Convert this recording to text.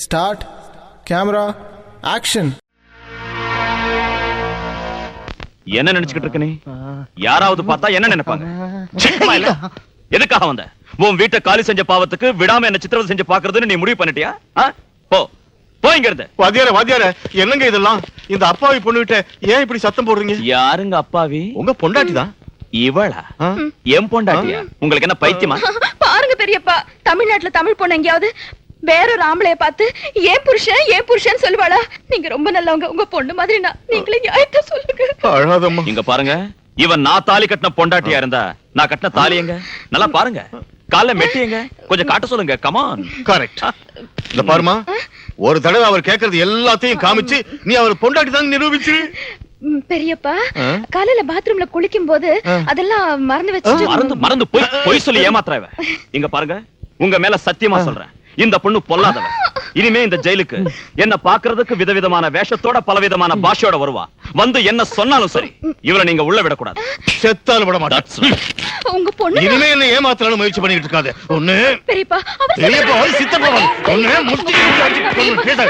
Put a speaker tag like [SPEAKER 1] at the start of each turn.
[SPEAKER 1] Start camera action.
[SPEAKER 2] என்ன நினைச்சுக்கிட்டு இருக்க நீ? யாராவது பார்த்தா என்ன நினைப்பாங்க? எதுக்காக வந்த? உன் வீட்டை காலி செஞ்ச பாவத்துக்கு விடாம என்ன சித்திரவதை செஞ்சு பாக்குறதுன்னு நீ முடிவு பண்ணிட்டியா? போ போ இங்க இருந்து.
[SPEAKER 3] வாத்தியார என்னங்க இதெல்லாம்? இந்த அப்பாவி பொண்ணுகிட்ட ஏன் இப்படி சத்தம் போடுறீங்க?
[SPEAKER 2] யாருங்க அப்பாவி?
[SPEAKER 3] உங்க பொண்டாட்டிதான்.
[SPEAKER 2] இவளா? என் பொண்டாட்டியா? உங்களுக்கு என்ன பைத்தியமா?
[SPEAKER 4] பாருங்க பெரியப்பா, தமிழ்நாட்டுல தமிழ் பொண்ணு எங்கயாவது வேறொரு ஆம்பளைய பார்த்து ஏன் புருஷன் சொல்லுவாளா? நீங்க ரொம்ப நல்லவங்க, உங்க பொண்ணு மாதிரி நீங்களே நியாயத்தை சொல்லுங்க.
[SPEAKER 3] அழாதம்மா.
[SPEAKER 2] இங்க பாருங்க, இவன் நான் தாலி கட்டின பொண்டாட்டியா இருந்தா நான் கட்டின தாலி எங்க? நல்லா பாருங்க, கால மெட்டிங்க கொஞ்சம் காட்ட சொல்லுங்க. கமான்.
[SPEAKER 3] கரெக்ட். இந்த பாருமா, ஒரு தடவை அவர் கேக்குறது எல்லாத்தையும் காமிச்சு நீ அவர் பொண்டாட்டி தான் நிரூபிச்சு.
[SPEAKER 4] பெரியப்பா, காலையில பாத்ரூம்ல குளிக்கும் போது அதெல்லாம் மறந்து வச்சு
[SPEAKER 2] மறந்து போய் சொல்லி ஏமாத்துறவ. இங்க பாருங்க, உங்க மேல சத்தியமா சொல்றேன், இந்த பொண்ணு பொல்லாதவ. இனிமே இந்த ஜெயிலுக்கு என்ன பாக்குறதுக்கு விதவிதமான வேஷத்தோட பலவிதமான பாஷையோட வருவா. வந்து என்ன சொன்னாலும் சரி, இவரை நீங்க உள்ள விடக்கூடாது.
[SPEAKER 3] செத்தாலும் விட மாட்டேன்.
[SPEAKER 4] உங்க பொண்ணு
[SPEAKER 3] இனிமே என்ன ஏமாத்தலாம்னு முயற்சி பண்ணிட்டு இருக்காது. ஒண்ணு
[SPEAKER 4] பெரியப்பா,
[SPEAKER 3] சித்தப்பா ஒண்ணு முத்தி பேசாத.